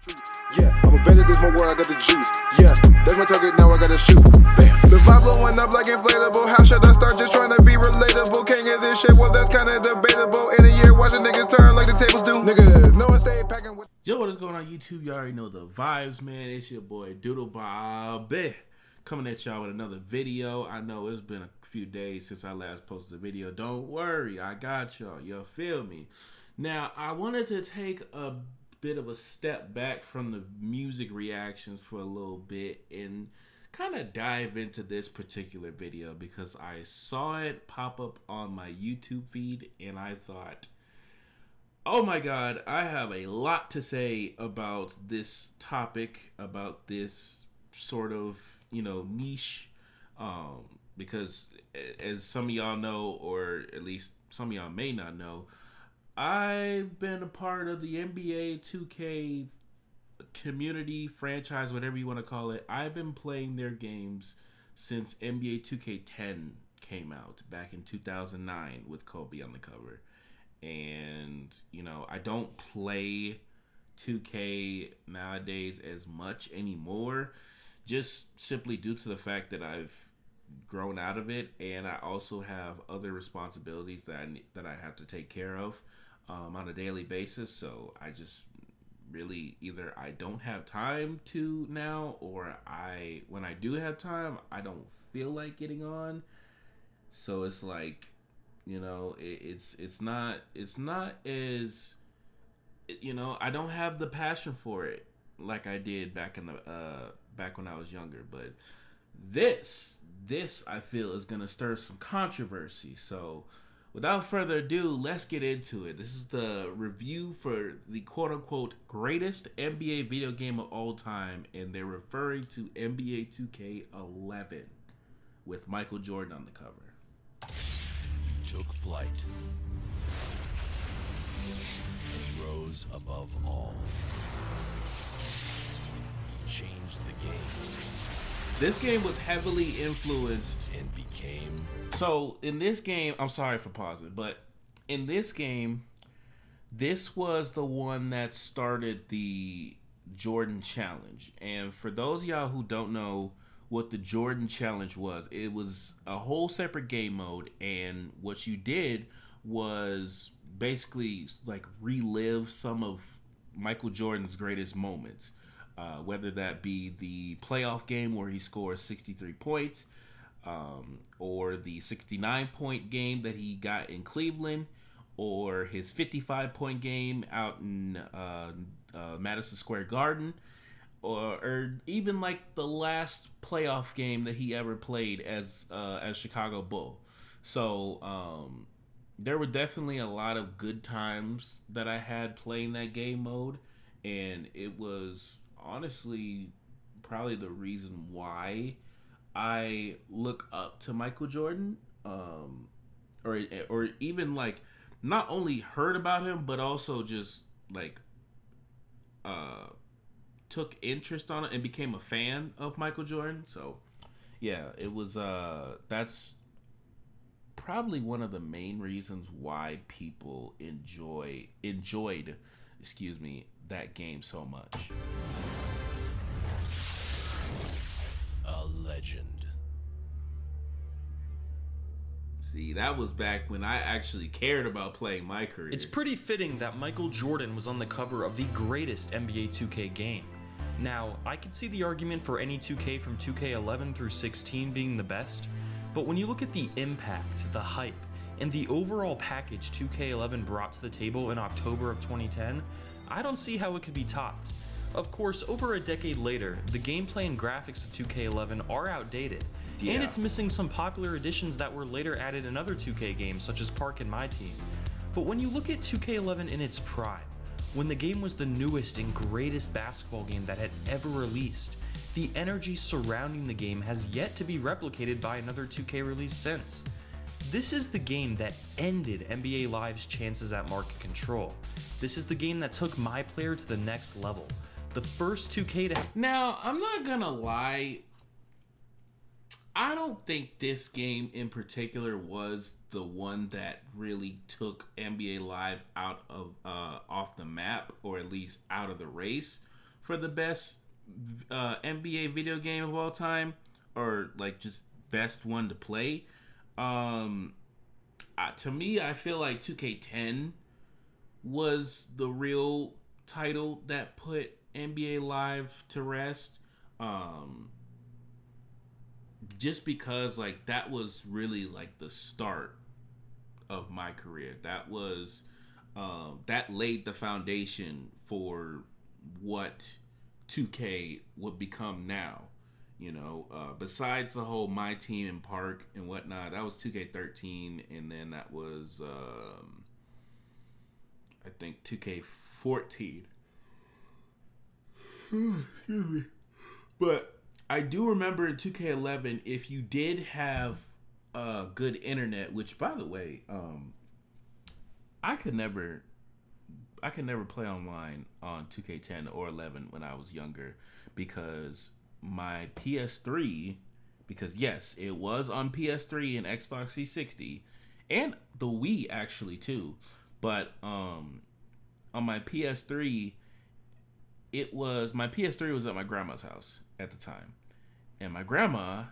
Yeah, I'm a bandit, this my world, I got the juice. Yeah, that's my target, now I gotta shoot. Bam. The vibe blowing up like inflatable. How should I start just trying to be relatable? Can't get this shit, well that's kinda debatable. In a year, watching niggas turn like the tables do. Niggas know I stay packing with. Yo, what is going on YouTube? You already know the vibes, man. It's your boy Doodle Bob. Coming at y'all with another video. I know it's been a few days since I last posted a video. Don't worry, I got y'all. You feel me? Now, I wanted to take a bit of a step back from the music reactions for a little bit and kind of dive into this particular video because I saw it pop up on my YouTube feed and I thought, oh my God, I have a lot to say about this topic, about this sort of, niche, because as some of y'all know, or at least some of y'all may not know, I've been a part of the NBA2K community, franchise, whatever you want to call it. I've been playing their games since NBA2K10 came out back in 2009 with Kobe on the cover. And, I don't play 2K nowadays as much anymore, just simply due to the fact that I've grown out of it, and I also have other responsibilities that I have to take care of on a daily basis. So I just really either I don't have time to now, or when I do have time, I don't feel like getting on. So it's like, it's not as, I don't have the passion for it like I did back when I was younger. But this I feel is gonna stir some controversy. So without further ado, let's get into it. This is the review for the quote-unquote greatest NBA video game of all time, and they're referring to NBA 2K11 with Michael Jordan on the cover. You took flight and rose above all. You changed the game. This game was heavily influenced and became... So, in this game, I'm sorry for pausing, but in this game, this was the one that started the Jordan Challenge. And for those of y'all who don't know what the Jordan Challenge was, it was a whole separate game mode, and what you did was basically like relive some of Michael Jordan's greatest moments. Whether that be the playoff game where he scores 63 points, or the 69-point game that he got in Cleveland, or his 55-point game out in Madison Square Garden, or even like the last playoff game that he ever played as Chicago Bull. So there were definitely a lot of good times that I had playing that game mode, and it was honestly probably the reason why I look up to Michael Jordan, or even like not only heard about him but also just like took interest on it and became a fan of Michael Jordan. So yeah, it was that's probably one of the main reasons why people enjoyed that game so much. A legend. See, that was back when I actually cared about playing my career. It's pretty fitting that Michael Jordan was on the cover of the greatest NBA 2K game. Now, I could see the argument for any 2K from 2K11 through 16 being the best, but when you look at the impact, the hype, and the overall package 2K11 brought to the table in October of 2010, I don't see how it could be topped. Of course, over a decade later, the gameplay and graphics of 2K11 are outdated, and it's missing some popular additions that were later added in other 2K games such as Park and My Team. But when you look at 2K11 in its prime, when the game was the newest and greatest basketball game that had ever released, the energy surrounding the game has yet to be replicated by another 2K release since. This is the game that ended NBA Live's chances at market control. This is the game that took my player to the next level. The first 2K to... Now, I'm not gonna lie, I don't think this game in particular was the one that really took NBA Live out of off the map, or at least out of the race for the best NBA video game of all time, or like just best one to play. To me, I feel like 2K10 was the real title that put NBA Live to rest. Just because like that was really like the start of my career. That was that laid the foundation for what 2K would become now. You know, besides the whole My Team and Park and whatnot, that was 2K13, and then that was I think 2K14. Excuse me. But I do remember in 2K11, if you did have good internet, which by the way, I could never play online on 2K10 or 11 when I was younger because my PS3, because yes, it was on PS3 and Xbox 360 and the Wii actually too, but on my PS3 my PS3 was at my grandma's house at the time, and my grandma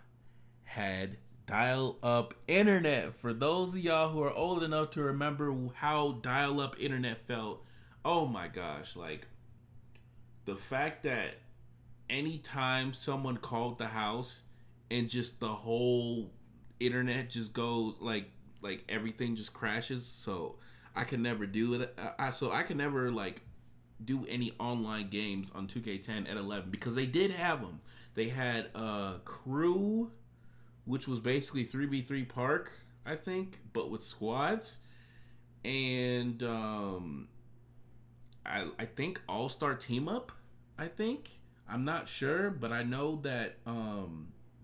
had dial-up internet. For those of y'all who are old enough to remember how dial-up internet felt, oh my gosh, like the fact that anytime someone called the house and just the whole internet just goes like everything just crashes. So I can never do it. So I can never like do any online games on 2K10 at 11 because they did have them. They had Crew, which was basically 3v3 Park, I think, but with squads, and I think All-Star Team Up. I think, I'm not sure, but I know that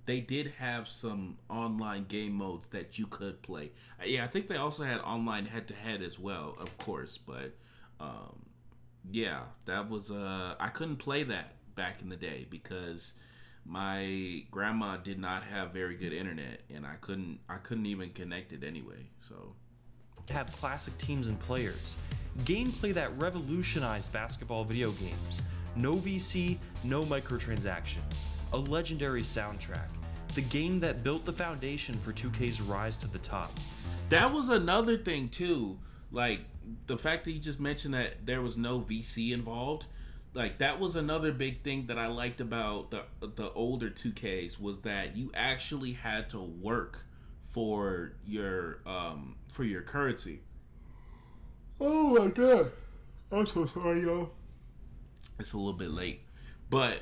they did have some online game modes that you could play. Yeah, I think they also had online head-to-head as well, of course, but yeah, that was I couldn't play that back in the day because my grandma did not have very good internet, and I couldn't even connect it anyway. So have classic teams and players, gameplay that revolutionized basketball video games, no VC, no microtransactions, a legendary soundtrack, the game that built the foundation for 2K's rise to the top. That was another thing too, like the fact that you just mentioned that there was no VC involved. Like that was another big thing that I liked about the older 2Ks was that you actually had to work for your currency. Oh my god. I'm so sorry, y'all. It's a little bit late. But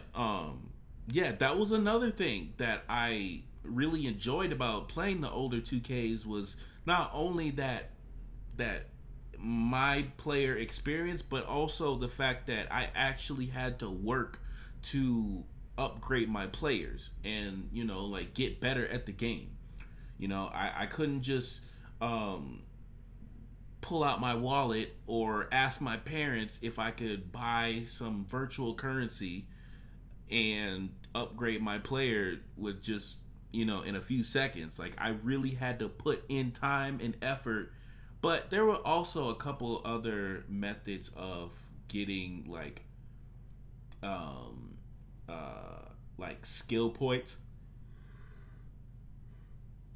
yeah, that was another thing that I really enjoyed about playing the older 2Ks was not only that my player experience, but also the fact that I actually had to work to upgrade my players and, you know, like get better at the game. You know, I couldn't just pull out my wallet or ask my parents if I could buy some virtual currency and upgrade my player with just, you know, in a few seconds. Like I really had to put in time and effort. But there were also a couple other methods of getting like skill points.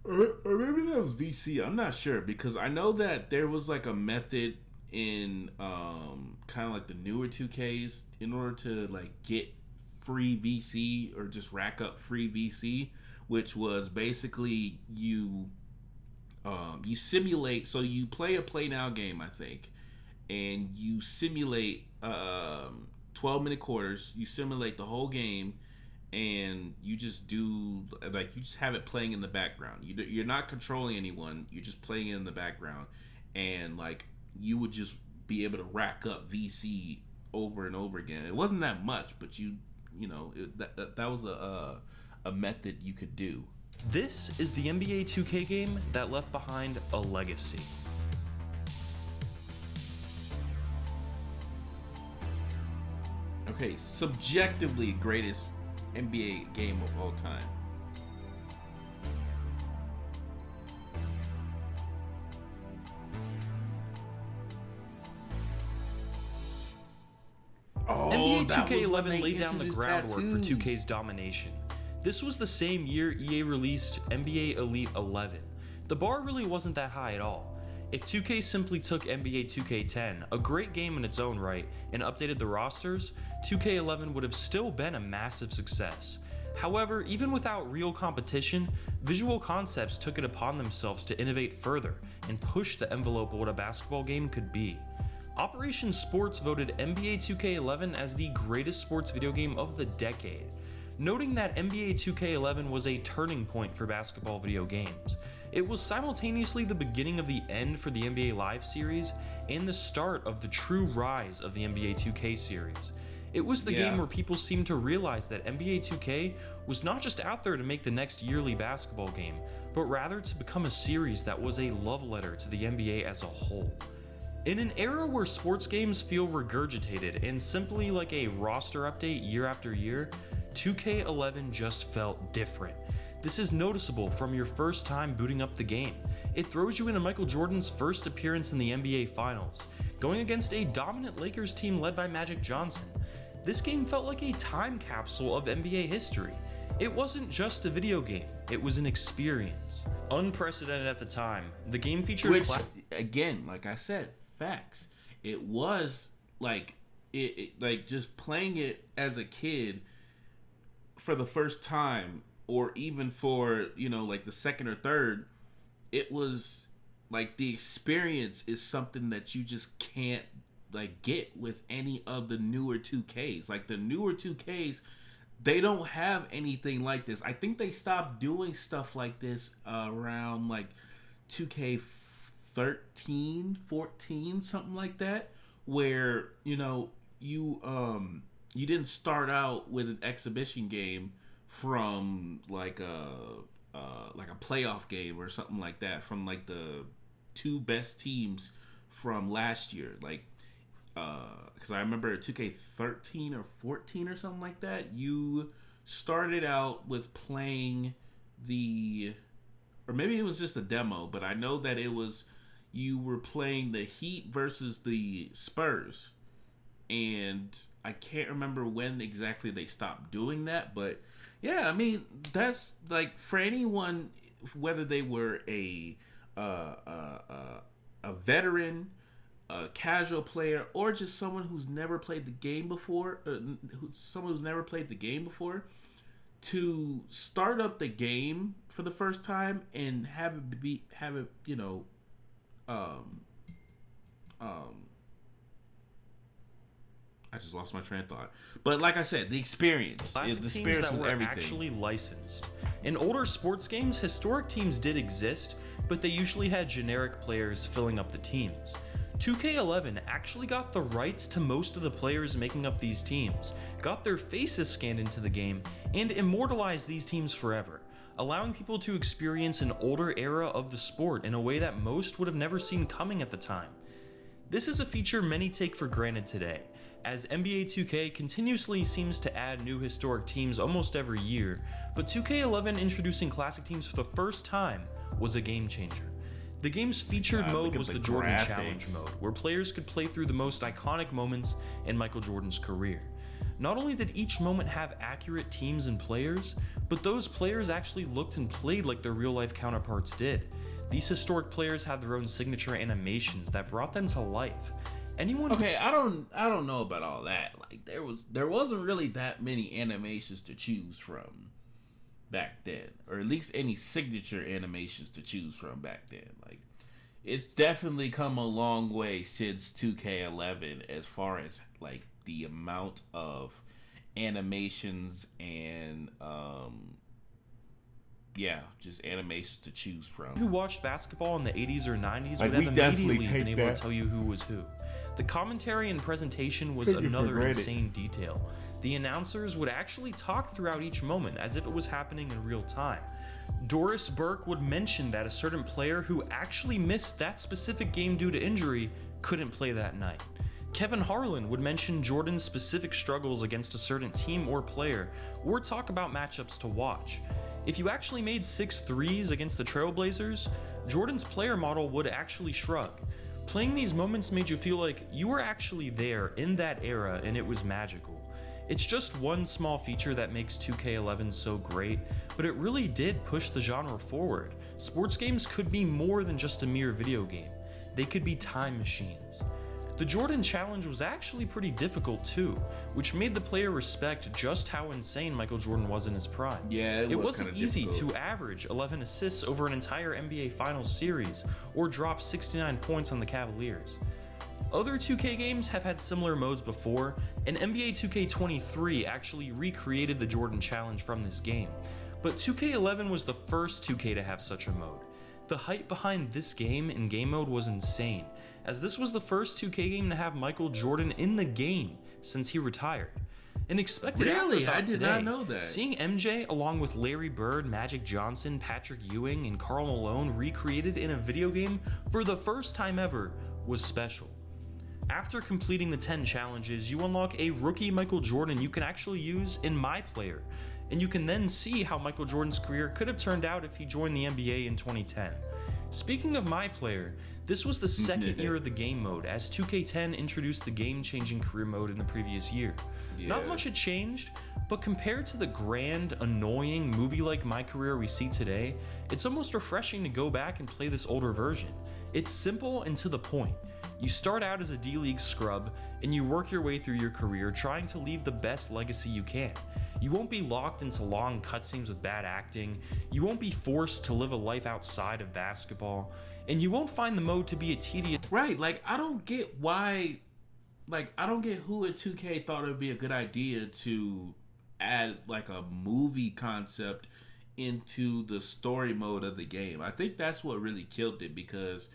Or maybe that was VC. I'm not sure because I know that there was like a method in kind of like the newer 2Ks in order to like get free VC or just rack up free VC, which was basically you simulate. So you play a play now game, I think, and you simulate 12-minute quarters. You simulate the whole game, and you just do like you just have it playing in the background. You're not controlling anyone. You're just playing it in the background, and like you would just be able to rack up VC over and over again. It wasn't that much, but you know that was a method you could do. This is the NBA 2K game that left behind a legacy. Okay, subjectively greatest NBA game of all time. Oh, NBA that was when 2K11 they laid down the introduced groundwork for tattoos. 2K's domination. This was the same year EA released NBA Elite 11. The bar really wasn't that high at all. If 2K simply took NBA 2K10, a great game in its own right, and updated the rosters, 2K11 would have still been a massive success. However, even without real competition, Visual Concepts took it upon themselves to innovate further and push the envelope of what a basketball game could be. Operation Sports voted NBA 2K11 as the greatest sports video game of the decade, noting that NBA 2K11 was a turning point for basketball video games. It was simultaneously the beginning of the end for the NBA Live series and the start of the true rise of the NBA 2K series. It was the game where people seemed to realize that NBA 2K was not just out there to make the next yearly basketball game, but rather to become a series that was a love letter to the NBA as a whole. In an era where sports games feel regurgitated and simply like a roster update year after year, 2K11 just felt different. This is noticeable from your first time booting up the game. It throws you into Michael Jordan's first appearance in the NBA Finals, going against a dominant Lakers team led by Magic Johnson. This game felt like a time capsule of NBA history. It wasn't just a video game, it was an experience. Unprecedented at the time, the game featured again, like I said, facts. It was like like just playing it as a kid for the first time, or even for, like the second or third, it was like the experience is something that you just can't like get with any of the newer 2Ks. Like the newer 2Ks, they don't have anything like this. I think they stopped doing stuff like this around like 2K13, 14, something like that, where you didn't start out with an exhibition game from like a playoff game or something like that, from like the two best teams from last year, like because I remember 2K13 or 14 or something like that, you started out with playing or maybe it was just a demo, but I know that it was, you were playing the Heat versus the Spurs, and I can't remember when exactly they stopped doing that, but yeah, I mean, that's like for anyone, whether they were a veteran, a casual player, or just someone who's never played the game before, to start up the game for the first time and have it I just lost my train of thought. But like I said, the experience. Classic The teams experience that was were everything. actually licensed. In older sports games, historic teams did exist, but they usually had generic players filling up the teams. 2K11 actually got the rights to most of the players making up these teams, got their faces scanned into the game, and immortalized these teams forever, allowing people to experience an older era of the sport in a way that most would have never seen coming at the time. This is a feature many take for granted today, as NBA 2K continuously seems to add new historic teams almost every year, but 2K11 introducing classic teams for the first time was a game changer. The game's featured mode was the Jordan Challenge mode, where players could play through the most iconic moments in Michael Jordan's career. Not only did each moment have accurate teams and players, but those players actually looked and played like their real-life counterparts did. These historic players had their own signature animations that brought them to life. Okay, I don't know about all that. Like there wasn't really that many animations to choose from back then, or at least any signature animations to choose from back then. Like, it's definitely come a long way since 2K11 as far as like the amount of animations and just animations to choose from. Who watched basketball in the 80s or 90s would have immediately been able to tell you who was who. The commentary and presentation was another insane detail. The announcers would actually talk throughout each moment as if it was happening in real time. Doris Burke would mention that a certain player who actually missed that specific game due to injury couldn't play that night. Kevin Harlan would mention Jordan's specific struggles against a certain team or player, or talk about matchups to watch. If you actually made 6 threes against the Trailblazers, Jordan's player model would actually shrug. Playing these moments made you feel like you were actually there in that era, and it was magical. It's just one small feature that makes 2K11 so great, but it really did push the genre forward. Sports games could be more than just a mere video game. They could be time machines. The Jordan Challenge was actually pretty difficult too, which made the player respect just how insane Michael Jordan was in his prime. Yeah, it wasn't kinda easy difficult. to average 11 assists over an entire NBA Finals series or drop 69 points on the Cavaliers. Other 2K games have had similar modes before, and NBA 2K23 actually recreated the Jordan Challenge from this game, but 2K11 was the first 2K to have such a mode. The hype behind this game in game mode was insane, as this was the first 2K game to have Michael Jordan in the game since he retired. An expected Really? afterthought I did today, not know that. Seeing MJ along with Larry Bird, Magic Johnson, Patrick Ewing, and Karl Malone recreated in a video game for the first time ever was special. After completing the 10 challenges, you unlock a rookie Michael Jordan you can actually use in My Player, and you can then see how Michael Jordan's career could have turned out if he joined the NBA in 2010. Speaking of My Player, this was the second year of the game mode, as 2K10 introduced the game-changing career mode in the previous year. Not much had changed, but compared to the grand, annoying movie like My Career we see today, it's almost refreshing to go back and play this older version. It's simple and to the point. You start out as a D-League scrub, and you work your way through your career trying to leave the best legacy you can. You won't be locked into long cutscenes with bad acting, you won't be forced to live a life outside of basketball, and you won't find the mode to be a tedious... Right, like, I don't get why... Like, I don't get who at 2K thought it would be a good idea to add, like, a movie concept into the story mode of the game. I think that's what really killed it, because...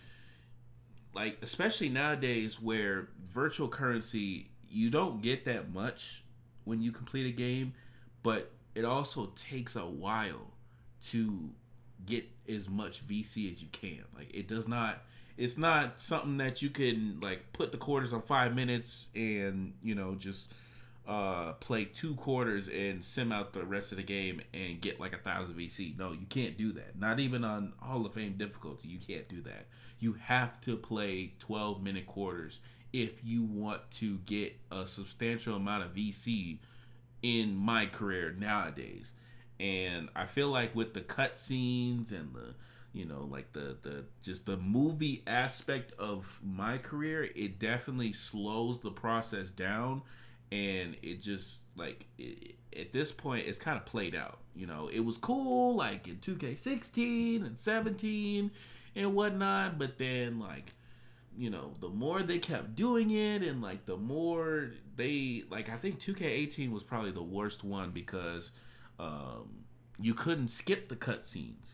Like, especially nowadays where virtual currency, you don't get that much when you complete a game, but it also takes a while to get as much VC as you can. Like, it's not something that you can, like, put the quarters on 5 minutes and, you know, just play 2 quarters and sim out the rest of the game and get like 1,000 VC. No, you can't do that. Not even on Hall of Fame difficulty, you can't do that. You have to play 12-minute quarters if you want to get a substantial amount of VC in My Career nowadays. And I feel like with the cutscenes and the, you know, like the just the movie aspect of My Career, it definitely slows the process down. And it just, like, at this point, it's kind of played out. You know, it was cool, like, in 2K16 and 17 and whatnot. But then, like, you know, the more they kept doing it and, like, the more they, like, I think 2K18 was probably the worst one because you couldn't skip the cutscenes.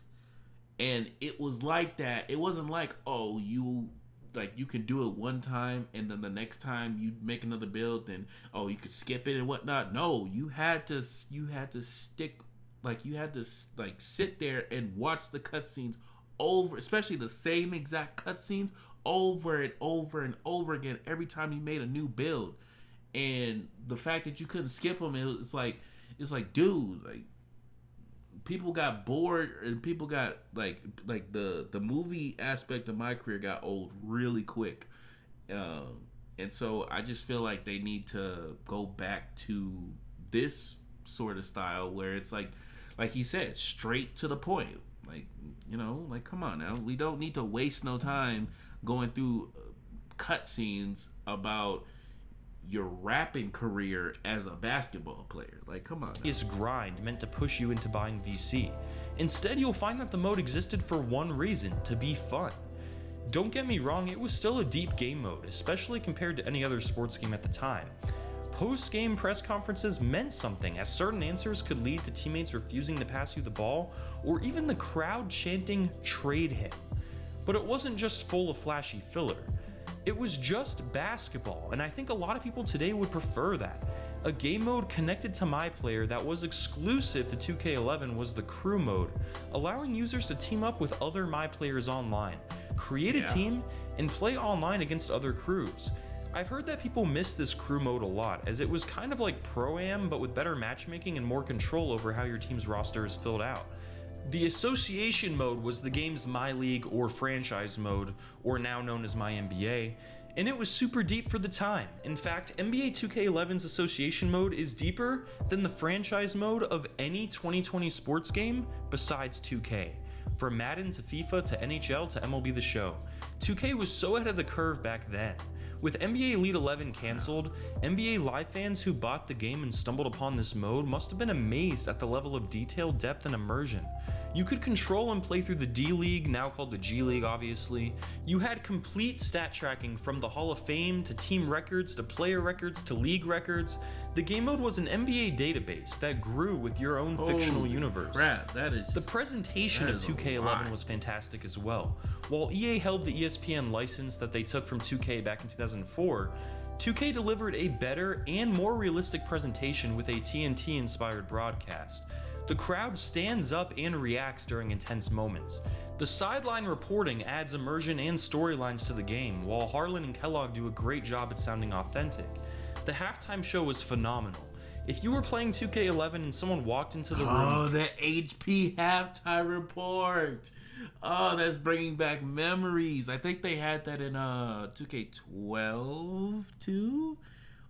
And it was like that. It wasn't like, oh, you can do it one time and then the next time you make another build, then oh, you could skip it and whatnot. No, you had to stick, like, you had to like sit there and watch the cutscenes over, especially the same exact cutscenes over and over and over again every time you made a new build. And the fact that you couldn't skip them, it's like dude, like, people got bored and people got like the movie aspect of My Career got old really quick, and so I just feel like they need to go back to this sort of style where it's like he said, straight to the point. Like, you know, like, come on now, we don't need to waste no time going through cutscenes about your rapping career as a basketball player. Like, come on now. This grind meant to push you into buying VC. Instead, you'll find that the mode existed for one reason: to be fun. Don't get me wrong, it was still a deep game mode, especially compared to any other sports game at the time. Post-game press conferences meant something, as certain answers could lead to teammates refusing to pass you the ball, or even the crowd chanting, "Trade him." But it wasn't just full of flashy filler. It was just basketball, and I think a lot of people today would prefer that. A game mode connected to My Player that was exclusive to 2K11 was the crew mode, allowing users to team up with other My Players online, create a team, and play online against other crews. I've heard that people miss this crew mode a lot, as it was kind of like Pro-Am, but with better matchmaking and more control over how your team's roster is filled out. The association mode was the game's My League or franchise mode, or now known as My NBA, And it was super deep for the time. In fact, NBA 2K11's association mode is deeper than the franchise mode of any 2020 sports game besides 2K. From Madden to FIFA to NHL to MLB The Show, 2K was so ahead of the curve back then. With NBA Elite 11 cancelled, NBA Live fans who bought the game and stumbled upon this mode must have been amazed at the level of detail, depth, and immersion. You could control and play through the D-League, now called the G-League obviously. You had complete stat tracking from the Hall of Fame to team records to player records to league records. The game mode was an NBA database that grew with your own fictional universe. Crap, that is The presentation of 2K11 was fantastic as well. While EA held the ESPN license that they took from 2K back in 2004, 2K delivered a better and more realistic presentation with a TNT-inspired broadcast. The crowd stands up and reacts during intense moments. The sideline reporting adds immersion and storylines to the game, while Harlan and Kellogg do a great job at sounding authentic. The halftime show was phenomenal. If you were playing 2K11 and someone walked into the room... Oh, the HP halftime report. Oh, that's bringing back memories. I think they had that in 2K12 too?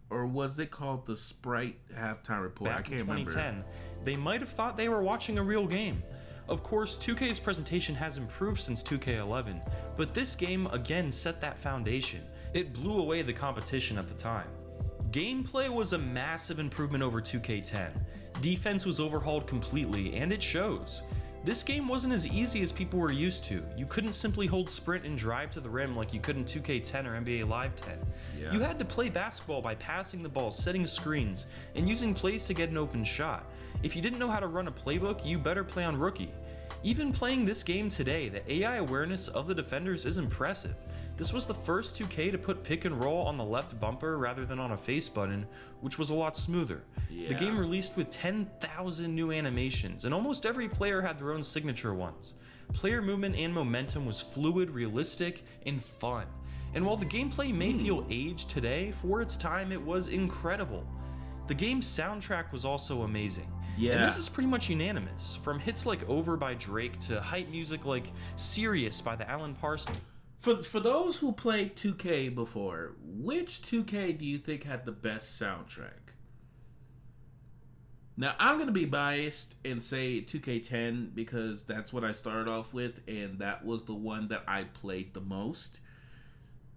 Or was it called the Sprite halftime report? Back in 2010, they might have thought they were watching a real game. Of course, 2K's presentation has improved since 2K11, but this game again set that foundation. It blew away the competition at the time. Gameplay was a massive improvement over 2K10. Defense was overhauled completely, and it shows. This game wasn't as easy as people were used to. You couldn't simply hold sprint and drive to the rim like you could in 2K10 or NBA Live 10. You had to play basketball by passing the ball, setting screens, and using plays to get an open shot. If you didn't know how to run a playbook, you better play on Rookie. Even playing this game today, the AI awareness of the defenders is impressive. This was the first 2K to put pick and roll on the left bumper rather than on a face button, which was a lot smoother. The game released with 10,000 new animations, and almost every player had their own signature ones. Player movement and momentum was fluid, realistic, and fun. And while the gameplay may feel aged today, for its time it was incredible. The game's soundtrack was also amazing. And this is pretty much unanimous, from hits like Over by Drake to hype music like Serious by the Alan Parsons. For those who played 2K before, which 2K do you think had the best soundtrack? Now, I'm going to be biased and say 2K10 because that's what I started off with, and that was the one that I played the most.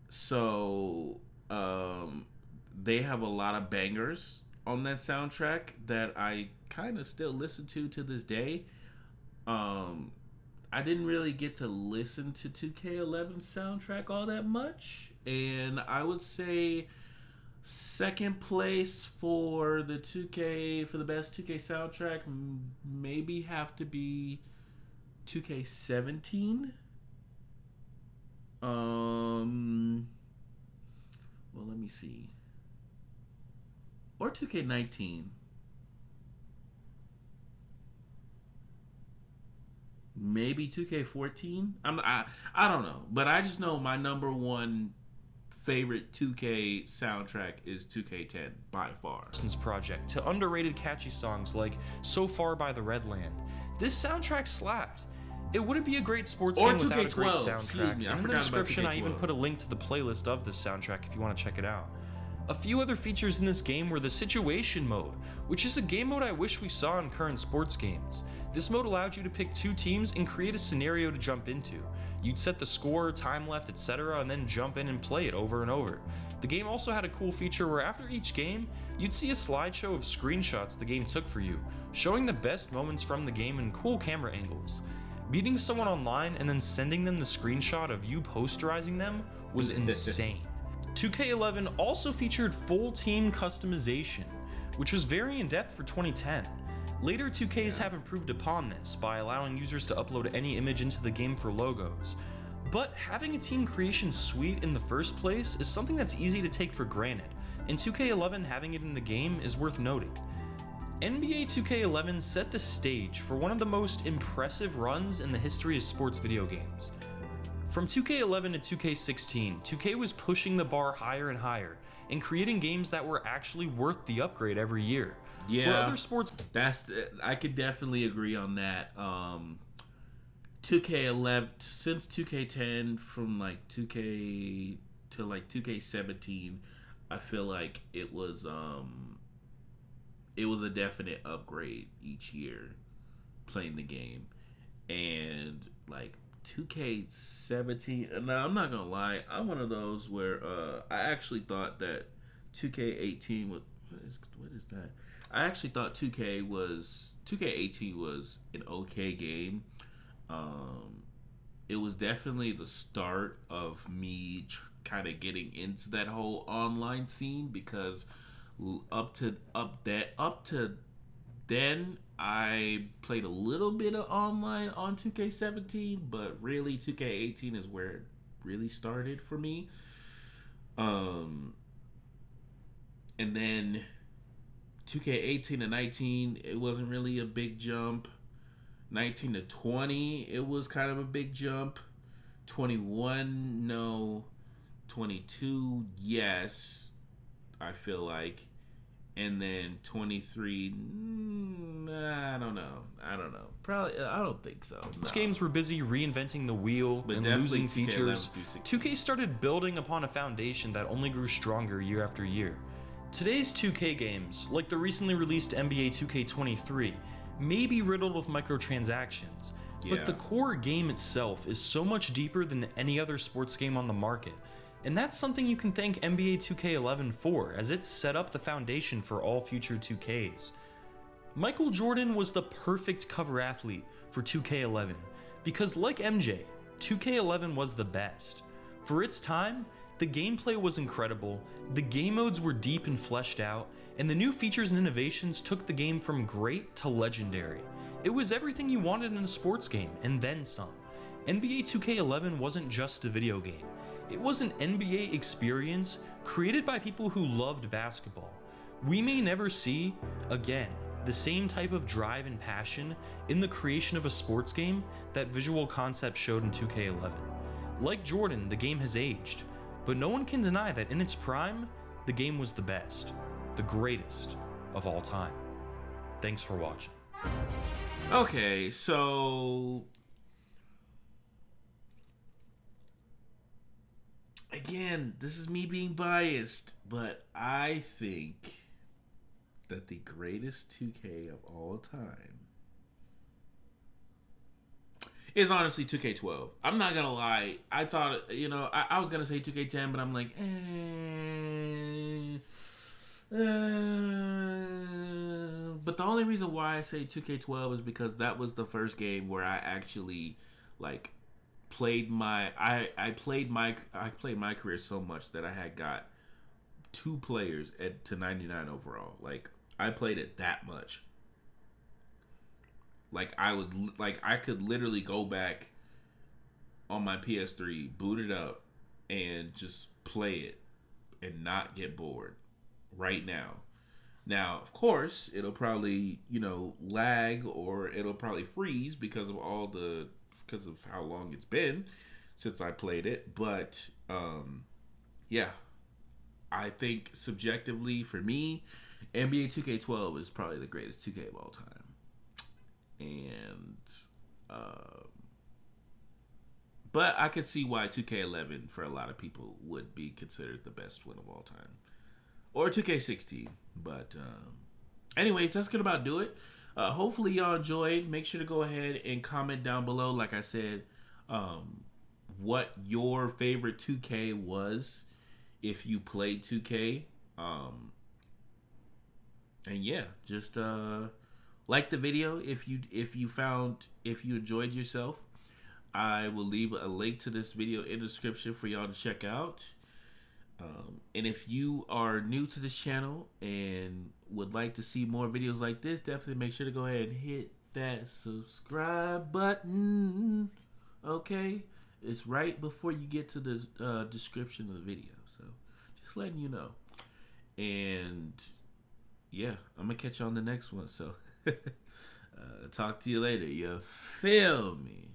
So, they have a lot of bangers on that soundtrack that I kind of still listen to this day. I didn't really get to listen to 2K11's soundtrack all that much, and I would say second place for the best 2K soundtrack maybe have to be 2K17. Well, let me see. Or 2K19. Maybe 2K14. I don't know, but I just know my number one favorite 2K soundtrack is 2K10 by far. Project to underrated catchy songs like So Far by the Redland. This soundtrack slapped. It wouldn't be a great sports game without a great soundtrack. And in the description, I even put a link to the playlist of this soundtrack if you want to check it out. A few other features in this game were the Situation Mode, which is a game mode I wish we saw in current sports games. This mode allowed you to pick two teams and create a scenario to jump into. You'd set the score, time left, etc., and then jump in and play it over and over. The game also had a cool feature where after each game, you'd see a slideshow of screenshots the game took for you, showing the best moments from the game and cool camera angles. Beating someone online and then sending them the screenshot of you posterizing them was insane. 2K11 also featured full team customization, which was very in-depth for 2010. Later 2Ks have improved upon this by allowing users to upload any image into the game for logos. But having a team creation suite in the first place is something that's easy to take for granted, and 2K11 having it in the game is worth noting. NBA 2K11 set the stage for one of the most impressive runs in the history of sports video games. From 2K11 to 2K16, 2K was pushing the bar higher and higher, and creating games that were actually worth the upgrade every year. Where other sports... I could definitely agree on that. 2K11, since 2K10, from like 2K to like 2K17, I feel like it was a definite upgrade each year playing the game. And like 2K17, now I'm not gonna lie, I'm one of those where I actually thought that 2K18 was what is that? I actually thought 2K18 was an okay game. It was definitely the start of me kind of getting into that whole online scene because up to then I played a little bit of online on 2K17, but really 2K18 is where it really started for me. And then 2K18 to 19, it wasn't really a big jump. 19 to 20, it was kind of a big jump. 21, no. 22, yes, I feel like. And then 23, I don't know. Probably, I don't think so. No. Games were busy reinventing the wheel But and definitely losing 2K11 features. through 16. 2K started building upon a foundation that only grew stronger year after year. Today's 2K games, like the recently released NBA 2K23, may be riddled with microtransactions, but the core game itself is so much deeper than any other sports game on the market. And that's something you can thank NBA 2K11 for, as it set up the foundation for all future 2Ks. Michael Jordan was the perfect cover athlete for 2K11, because like MJ, 2K11 was the best. For its time, the gameplay was incredible, the game modes were deep and fleshed out, and the new features and innovations took the game from great to legendary. It was everything you wanted in a sports game, and then some. NBA 2K11 wasn't just a video game. It was an NBA experience created by people who loved basketball. We may never see, again, the same type of drive and passion in the creation of a sports game that Visual Concept showed in 2K11. Like Jordan, the game has aged, but no one can deny that in its prime, the game was the best, the greatest of all time. Thanks for watching. Okay, so again, this is me being biased, but I think that the greatest 2K of all time is honestly 2K12. I'm not gonna lie. I thought, I was gonna say 2K10, but I'm like, But the only reason why I say 2K12 is because that was the first game where I actually like played my I played my career so much that I had got 2 players to 99 overall. Like I played it that much. Like I could literally go back on my PS3, boot it up, and just play it and not get bored right now. Now, of course, it'll probably, lag or it'll probably freeze because of how long it's been since I played it. But yeah, I think subjectively for me, NBA 2K12 is probably the greatest 2K of all time. And but I could see why 2K11 for a lot of people would be considered the best one of all time, or 2K16. But anyways, that's gonna about do it. Hopefully y'all enjoyed. Make sure to go ahead and comment down below, like I said, what your favorite 2K was if you played 2K. And yeah, just like the video if you enjoyed yourself. I will leave a link to this video in the description for y'all to check out. And if you are new to this channel and would like to see more videos like this, definitely make sure to go ahead and hit that subscribe button. Okay, it's right before you get to the description of the video, so just letting you know. And yeah, I'm gonna catch you on the next one, so talk to you later. You feel me?